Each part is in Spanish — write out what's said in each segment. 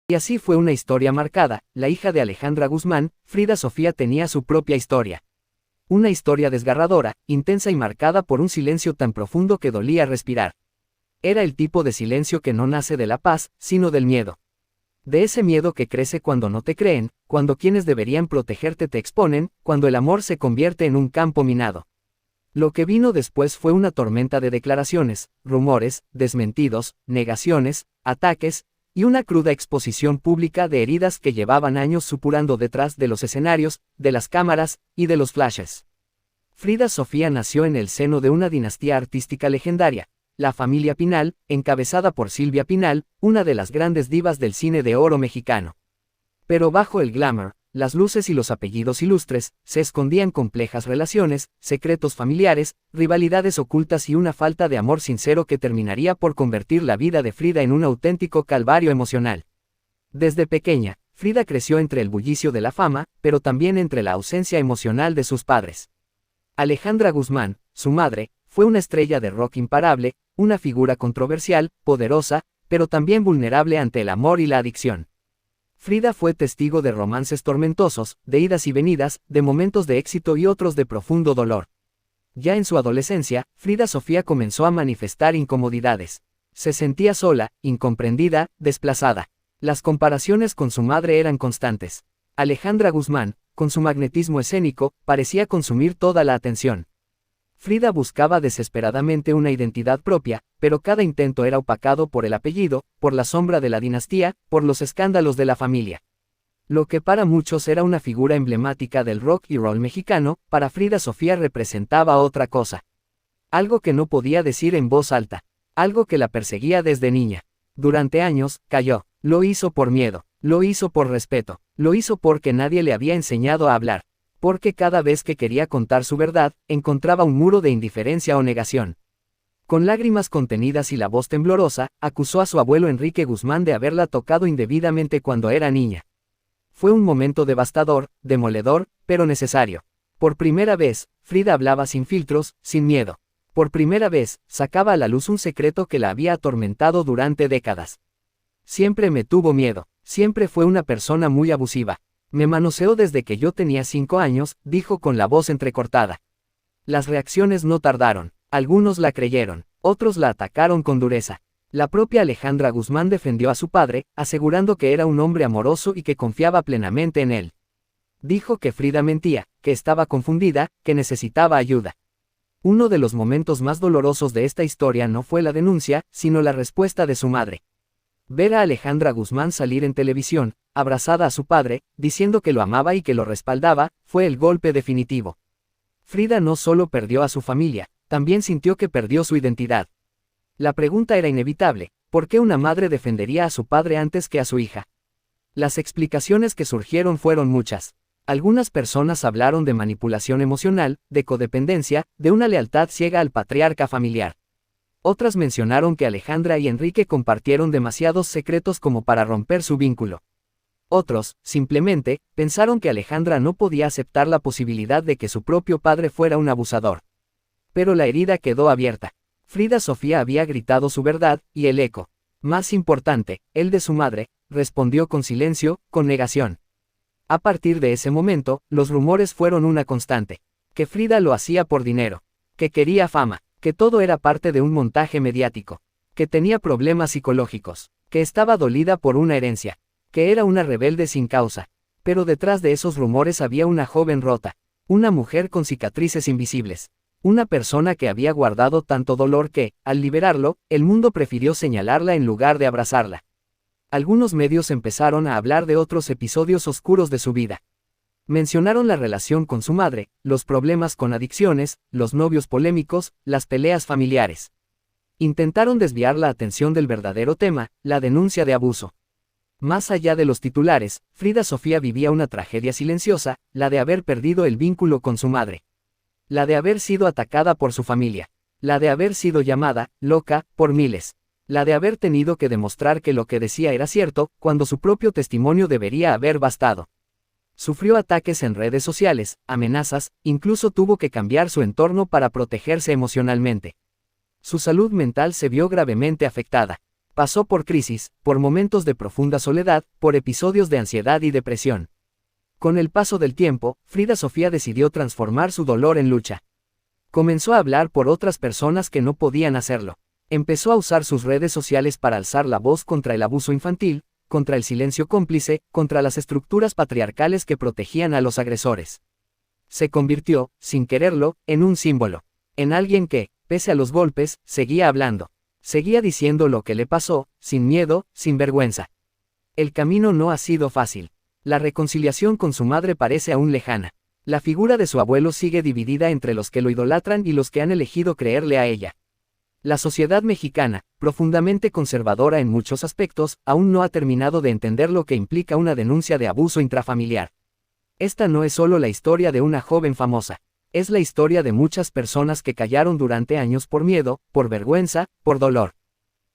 Y así fue una historia marcada. La hija de Alejandra Guzmán, Frida Sofía, tenía su propia historia. Una historia desgarradora, intensa y marcada por un silencio tan profundo que dolía respirar. Era el tipo de silencio que no nace de la paz, sino del miedo. De ese miedo que crece cuando no te creen, cuando quienes deberían protegerte te exponen, cuando el amor se convierte en un campo minado. Lo que vino después fue una tormenta de declaraciones, rumores, desmentidos, negaciones, ataques, y una cruda exposición pública de heridas que llevaban años supurando detrás de los escenarios, de las cámaras, y de los flashes. Frida Sofía nació en el seno de una dinastía artística legendaria, la familia Pinal, encabezada por Silvia Pinal, una de las grandes divas del cine de oro mexicano. Pero bajo el glamour, las luces y los apellidos ilustres, se escondían complejas relaciones, secretos familiares, rivalidades ocultas y una falta de amor sincero que terminaría por convertir la vida de Frida en un auténtico calvario emocional. Desde pequeña, Frida creció entre el bullicio de la fama, pero también entre la ausencia emocional de sus padres. Alejandra Guzmán, su madre, fue una estrella de rock imparable, una figura controversial, poderosa, pero también vulnerable ante el amor y la adicción. Frida fue testigo de romances tormentosos, de idas y venidas, de momentos de éxito y otros de profundo dolor. Ya en su adolescencia, Frida Sofía comenzó a manifestar incomodidades. Se sentía sola, incomprendida, desplazada. Las comparaciones con su madre eran constantes. Alejandra Guzmán, con su magnetismo escénico, parecía consumir toda la atención. Frida buscaba desesperadamente una identidad propia, pero cada intento era opacado por el apellido, por la sombra de la dinastía, por los escándalos de la familia. Lo que para muchos era una figura emblemática del rock y roll mexicano, para Frida Sofía representaba otra cosa. Algo que no podía decir en voz alta, algo que la perseguía desde niña. Durante años, calló, lo hizo por miedo, lo hizo por respeto, lo hizo porque nadie le había enseñado a hablar. Porque cada vez que quería contar su verdad, encontraba un muro de indiferencia o negación. Con lágrimas contenidas y la voz temblorosa, acusó a su abuelo Enrique Guzmán de haberla tocado indebidamente cuando era niña. Fue un momento devastador, demoledor, pero necesario. Por primera vez, Frida hablaba sin filtros, sin miedo. Por primera vez, sacaba a la luz un secreto que la había atormentado durante décadas. Siempre me tuvo miedo, siempre fue una persona muy abusiva. Me manoseó desde que yo tenía 5 años, dijo con la voz entrecortada. Las reacciones no tardaron, algunos la creyeron, otros la atacaron con dureza. La propia Alejandra Guzmán defendió a su padre, asegurando que era un hombre amoroso y que confiaba plenamente en él. Dijo que Frida mentía, que estaba confundida, que necesitaba ayuda. Uno de los momentos más dolorosos de esta historia no fue la denuncia, sino la respuesta de su madre. Ver a Alejandra Guzmán salir en televisión, abrazada a su padre, diciendo que lo amaba y que lo respaldaba, fue el golpe definitivo. Frida no solo perdió a su familia, también sintió que perdió su identidad. La pregunta era inevitable, ¿por qué una madre defendería a su padre antes que a su hija? Las explicaciones que surgieron fueron muchas. Algunas personas hablaron de manipulación emocional, de codependencia, de una lealtad ciega al patriarca familiar. Otras mencionaron que Alejandra y Enrique compartieron demasiados secretos como para romper su vínculo. Otros, simplemente, pensaron que Alejandra no podía aceptar la posibilidad de que su propio padre fuera un abusador. Pero la herida quedó abierta. Frida Sofía había gritado su verdad, y el eco, más importante, el de su madre, respondió con silencio, con negación. A partir de ese momento, los rumores fueron una constante. Que Frida lo hacía por dinero. Que quería fama. Que todo era parte de un montaje mediático. Que tenía problemas psicológicos. Que estaba dolida por una herencia. Que era una rebelde sin causa. Pero detrás de esos rumores había una joven rota. Una mujer con cicatrices invisibles. Una persona que había guardado tanto dolor que, al liberarlo, el mundo prefirió señalarla en lugar de abrazarla. Algunos medios empezaron a hablar de otros episodios oscuros de su vida. Mencionaron la relación con su madre, los problemas con adicciones, los novios polémicos, las peleas familiares. Intentaron desviar la atención del verdadero tema, la denuncia de abuso. Más allá de los titulares, Frida Sofía vivía una tragedia silenciosa, la de haber perdido el vínculo con su madre. La de haber sido atacada por su familia. La de haber sido llamada, loca, por miles. La de haber tenido que demostrar que lo que decía era cierto, cuando su propio testimonio debería haber bastado. Sufrió ataques en redes sociales, amenazas, incluso tuvo que cambiar su entorno para protegerse emocionalmente. Su salud mental se vio gravemente afectada. Pasó por crisis, por momentos de profunda soledad, por episodios de ansiedad y depresión. Con el paso del tiempo, Frida Sofía decidió transformar su dolor en lucha. Comenzó a hablar por otras personas que no podían hacerlo. Empezó a usar sus redes sociales para alzar la voz contra el abuso infantil, contra el silencio cómplice, contra las estructuras patriarcales que protegían a los agresores. Se convirtió, sin quererlo, en un símbolo. En alguien que, pese a los golpes, seguía hablando. Seguía diciendo lo que le pasó, sin miedo, sin vergüenza. El camino no ha sido fácil. La reconciliación con su madre parece aún lejana. La figura de su abuelo sigue dividida entre los que lo idolatran y los que han elegido creerle a ella. La sociedad mexicana, profundamente conservadora en muchos aspectos, aún no ha terminado de entender lo que implica una denuncia de abuso intrafamiliar. Esta no es solo la historia de una joven famosa. Es la historia de muchas personas que callaron durante años por miedo, por vergüenza, por dolor.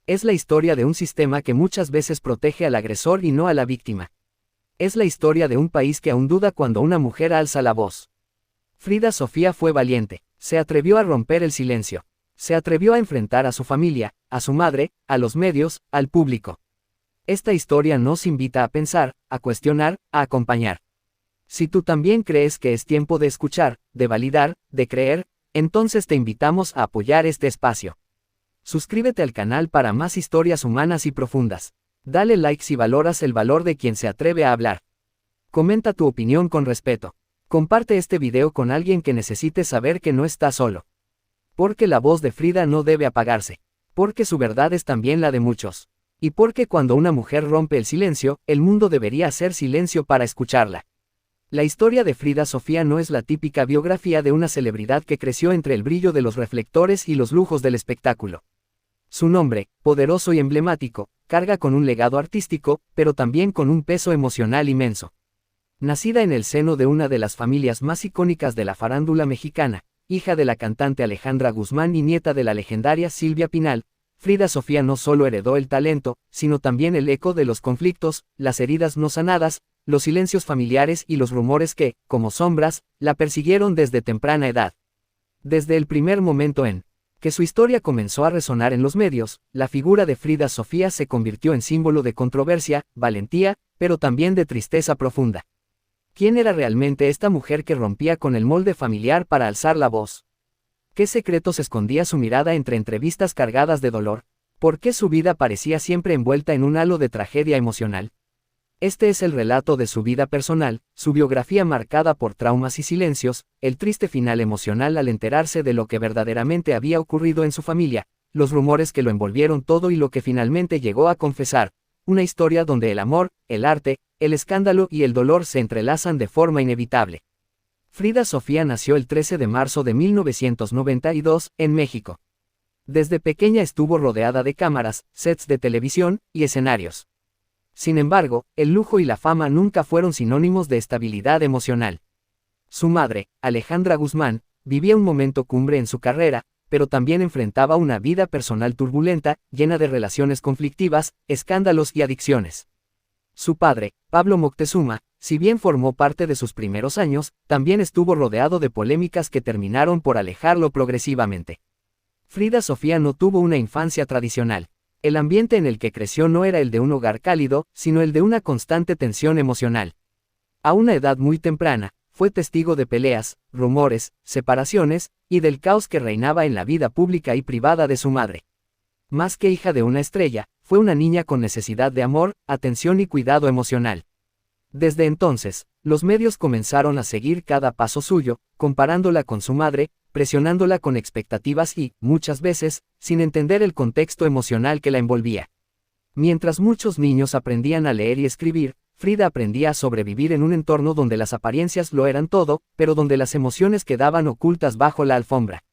Es la historia de un sistema que muchas veces protege al agresor y no a la víctima. Es la historia de un país que aún duda cuando una mujer alza la voz. Frida Sofía fue valiente, se atrevió a romper el silencio. Se atrevió a enfrentar a su familia, a su madre, a los medios, al público. Esta historia nos invita a pensar, a cuestionar, a acompañar. Si tú también crees que es tiempo de escuchar, de validar, de creer, entonces te invitamos a apoyar este espacio. Suscríbete al canal para más historias humanas y profundas. Dale like si valoras el valor de quien se atreve a hablar. Comenta tu opinión con respeto. Comparte este video con alguien que necesite saber que no está solo. Porque la voz de Frida no debe apagarse. Porque su verdad es también la de muchos. Y porque cuando una mujer rompe el silencio, el mundo debería hacer silencio para escucharla. La historia de Frida Sofía no es la típica biografía de una celebridad que creció entre el brillo de los reflectores y los lujos del espectáculo. Su nombre, poderoso y emblemático, carga con un legado artístico, pero también con un peso emocional inmenso. Nacida en el seno de una de las familias más icónicas de la farándula mexicana, hija de la cantante Alejandra Guzmán y nieta de la legendaria Silvia Pinal, Frida Sofía no solo heredó el talento, sino también el eco de los conflictos, las heridas no sanadas, los silencios familiares y los rumores que, como sombras, la persiguieron desde temprana edad. Desde el primer momento en que su historia comenzó a resonar en los medios, la figura de Frida Sofía se convirtió en símbolo de controversia, valentía, pero también de tristeza profunda. ¿Quién era realmente esta mujer que rompía con el molde familiar para alzar la voz? ¿Qué secretos escondía su mirada entre entrevistas cargadas de dolor? ¿Por qué su vida parecía siempre envuelta en un halo de tragedia emocional? Este es el relato de su vida personal, su biografía marcada por traumas y silencios, el triste final emocional al enterarse de lo que verdaderamente había ocurrido en su familia, los rumores que lo envolvieron todo y lo que finalmente llegó a confesar, una historia donde el amor, el arte, el escándalo y el dolor se entrelazan de forma inevitable. Frida Sofía nació el 13 de marzo de 1992, en México. Desde pequeña estuvo rodeada de cámaras, sets de televisión y escenarios. Sin embargo, el lujo y la fama nunca fueron sinónimos de estabilidad emocional. Su madre, Alejandra Guzmán, vivía un momento cumbre en su carrera, pero también enfrentaba una vida personal turbulenta, llena de relaciones conflictivas, escándalos y adicciones. Su padre, Pablo Moctezuma, si bien formó parte de sus primeros años, también estuvo rodeado de polémicas que terminaron por alejarlo progresivamente. Frida Sofía no tuvo una infancia tradicional. El ambiente en el que creció no era el de un hogar cálido, sino el de una constante tensión emocional. A una edad muy temprana, fue testigo de peleas, rumores, separaciones, y del caos que reinaba en la vida pública y privada de su madre. Más que hija de una estrella, fue una niña con necesidad de amor, atención y cuidado emocional. Desde entonces, los medios comenzaron a seguir cada paso suyo, comparándola con su madre, presionándola con expectativas y, muchas veces, sin entender el contexto emocional que la envolvía. Mientras muchos niños aprendían a leer y escribir, Frida aprendía a sobrevivir en un entorno donde las apariencias lo eran todo, pero donde las emociones quedaban ocultas bajo la alfombra.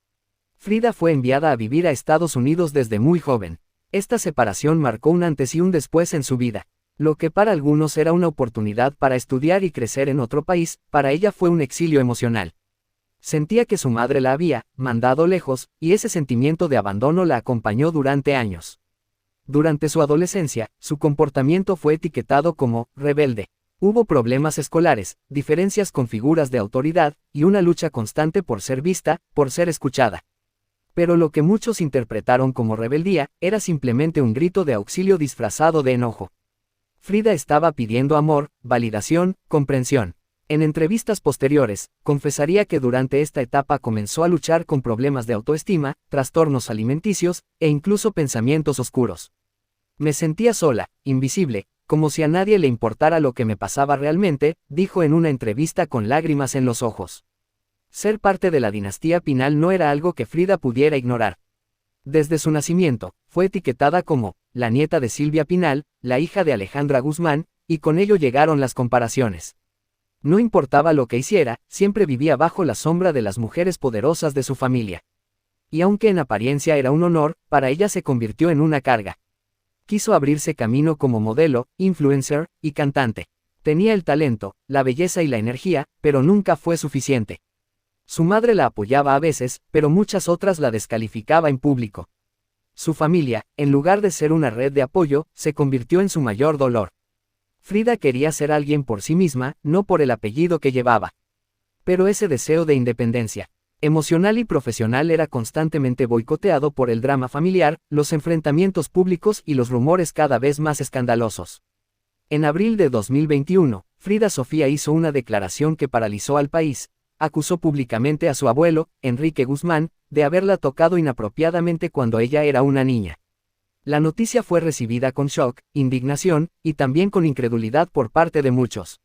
Frida fue enviada a vivir a Estados Unidos desde muy joven. Esta separación marcó un antes y un después en su vida. Lo que para algunos era una oportunidad para estudiar y crecer en otro país, para ella fue un exilio emocional. Sentía que su madre la había mandado lejos, y ese sentimiento de abandono la acompañó durante años. Durante su adolescencia, su comportamiento fue etiquetado como rebelde. Hubo problemas escolares, diferencias con figuras de autoridad, y una lucha constante por ser vista, por ser escuchada. Pero lo que muchos interpretaron como rebeldía, era simplemente un grito de auxilio disfrazado de enojo. Frida estaba pidiendo amor, validación, comprensión. En entrevistas posteriores, confesaría que durante esta etapa comenzó a luchar con problemas de autoestima, trastornos alimenticios, e incluso pensamientos oscuros. Me sentía sola, invisible, como si a nadie le importara lo que me pasaba realmente, dijo en una entrevista con lágrimas en los ojos. Ser parte de la dinastía Pinal no era algo que Frida pudiera ignorar. Desde su nacimiento, fue etiquetada como la nieta de Silvia Pinal, la hija de Alejandra Guzmán, y con ello llegaron las comparaciones. No importaba lo que hiciera, siempre vivía bajo la sombra de las mujeres poderosas de su familia. Y aunque en apariencia era un honor, para ella se convirtió en una carga. Quiso abrirse camino como modelo, influencer y cantante. Tenía el talento, la belleza y la energía, pero nunca fue suficiente. Su madre la apoyaba a veces, pero muchas otras la descalificaba en público. Su familia, en lugar de ser una red de apoyo, se convirtió en su mayor dolor. Frida quería ser alguien por sí misma, no por el apellido que llevaba. Pero ese deseo de independencia emocional y profesional era constantemente boicoteado por el drama familiar, los enfrentamientos públicos y los rumores cada vez más escandalosos. En abril de 2021, Frida Sofía hizo una declaración que paralizó al país. Acusó públicamente a su abuelo, Enrique Guzmán, de haberla tocado inapropiadamente cuando ella era una niña. La noticia fue recibida con shock, indignación, y también con incredulidad por parte de muchos.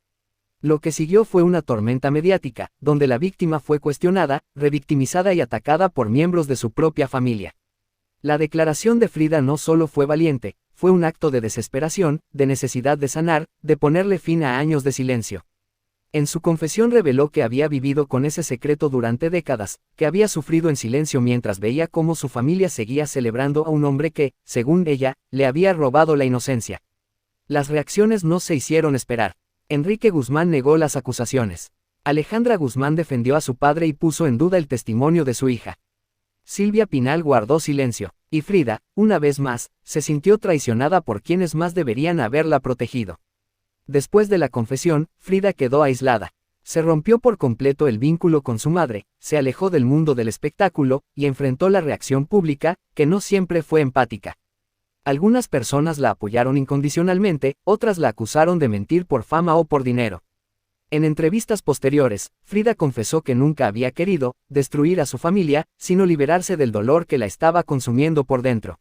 Lo que siguió fue una tormenta mediática, donde la víctima fue cuestionada, revictimizada y atacada por miembros de su propia familia. La declaración de Frida no solo fue valiente, fue un acto de desesperación, de necesidad de sanar, de ponerle fin a años de silencio. En su confesión reveló que había vivido con ese secreto durante décadas, que había sufrido en silencio mientras veía cómo su familia seguía celebrando a un hombre que, según ella, le había robado la inocencia. Las reacciones no se hicieron esperar. Enrique Guzmán negó las acusaciones. Alejandra Guzmán defendió a su padre y puso en duda el testimonio de su hija. Silvia Pinal guardó silencio, y Frida, una vez más, se sintió traicionada por quienes más deberían haberla protegido. Después de la confesión, Frida quedó aislada. Se rompió por completo el vínculo con su madre, se alejó del mundo del espectáculo, y enfrentó la reacción pública, que no siempre fue empática. Algunas personas la apoyaron incondicionalmente, otras la acusaron de mentir por fama o por dinero. En entrevistas posteriores, Frida confesó que nunca había querido destruir a su familia, sino liberarse del dolor que la estaba consumiendo por dentro.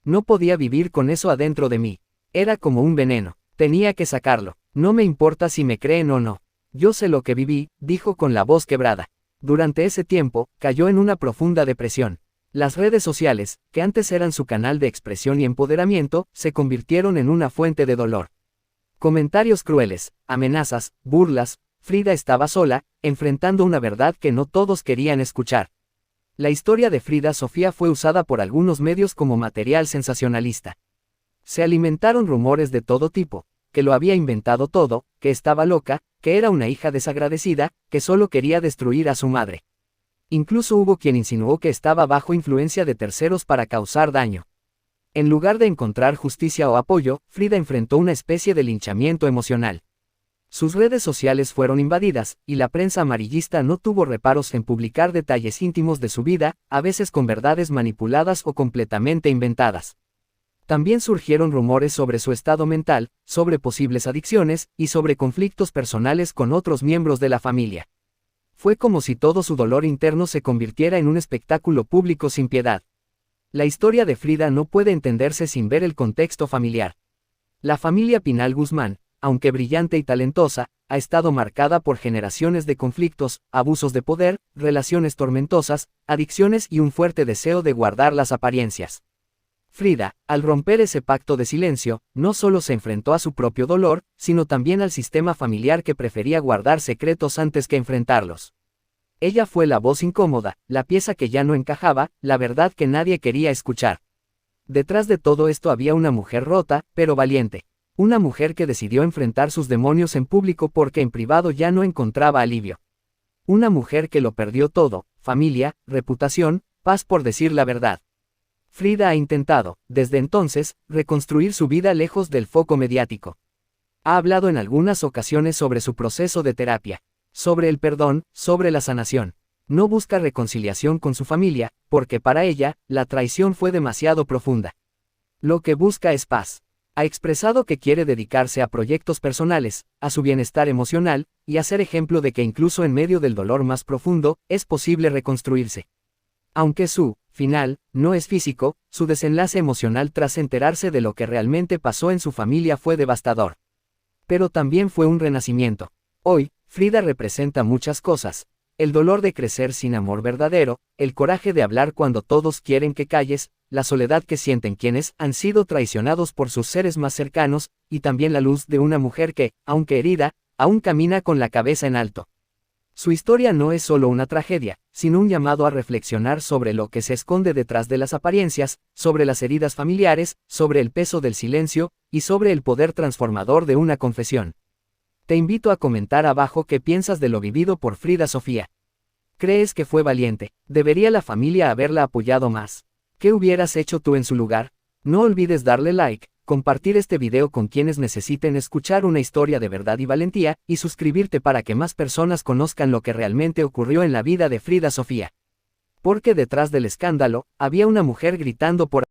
No podía vivir con eso adentro de mí. Era como un veneno. Tenía que sacarlo. No me importa si me creen o no. Yo sé lo que viví, dijo con la voz quebrada. Durante ese tiempo, cayó en una profunda depresión. Las redes sociales, que antes eran su canal de expresión y empoderamiento, se convirtieron en una fuente de dolor. Comentarios crueles, amenazas, burlas, Frida estaba sola, enfrentando una verdad que no todos querían escuchar. La historia de Frida Sofía fue usada por algunos medios como material sensacionalista. Se alimentaron rumores de todo tipo, que lo había inventado todo, que estaba loca, que era una hija desagradecida, que solo quería destruir a su madre. Incluso hubo quien insinuó que estaba bajo influencia de terceros para causar daño. En lugar de encontrar justicia o apoyo, Frida enfrentó una especie de linchamiento emocional. Sus redes sociales fueron invadidas, y la prensa amarillista no tuvo reparos en publicar detalles íntimos de su vida, a veces con verdades manipuladas o completamente inventadas. También surgieron rumores sobre su estado mental, sobre posibles adicciones, y sobre conflictos personales con otros miembros de la familia. Fue como si todo su dolor interno se convirtiera en un espectáculo público sin piedad. La historia de Frida no puede entenderse sin ver el contexto familiar. La familia Pinal Guzmán, aunque brillante y talentosa, ha estado marcada por generaciones de conflictos, abusos de poder, relaciones tormentosas, adicciones y un fuerte deseo de guardar las apariencias. Frida, al romper ese pacto de silencio, no solo se enfrentó a su propio dolor, sino también al sistema familiar que prefería guardar secretos antes que enfrentarlos. Ella fue la voz incómoda, la pieza que ya no encajaba, la verdad que nadie quería escuchar. Detrás de todo esto había una mujer rota, pero valiente. Una mujer que decidió enfrentar sus demonios en público porque en privado ya no encontraba alivio. Una mujer que lo perdió todo, familia, reputación, paz por decir la verdad. Frida ha intentado, desde entonces, reconstruir su vida lejos del foco mediático. Ha hablado en algunas ocasiones sobre su proceso de terapia, sobre el perdón, sobre la sanación. No busca reconciliación con su familia, porque para ella, la traición fue demasiado profunda. Lo que busca es paz. Ha expresado que quiere dedicarse a proyectos personales, a su bienestar emocional, y a ser ejemplo de que incluso en medio del dolor más profundo, es posible reconstruirse. Aunque su final no es físico, su desenlace emocional tras enterarse de lo que realmente pasó en su familia fue devastador. Pero también fue un renacimiento. Hoy, Frida representa muchas cosas. El dolor de crecer sin amor verdadero, el coraje de hablar cuando todos quieren que calles, la soledad que sienten quienes han sido traicionados por sus seres más cercanos, y también la luz de una mujer que, aunque herida, aún camina con la cabeza en alto. Su historia no es solo una tragedia, sino un llamado a reflexionar sobre lo que se esconde detrás de las apariencias, sobre las heridas familiares, sobre el peso del silencio, y sobre el poder transformador de una confesión. Te invito a comentar abajo qué piensas de lo vivido por Frida Sofía. ¿Crees que fue valiente? ¿Debería la familia haberla apoyado más? ¿Qué hubieras hecho tú en su lugar? No olvides darle like, compartir este video con quienes necesiten escuchar una historia de verdad y valentía, y suscribirte para que más personas conozcan lo que realmente ocurrió en la vida de Frida Sofía. Porque detrás del escándalo, había una mujer gritando por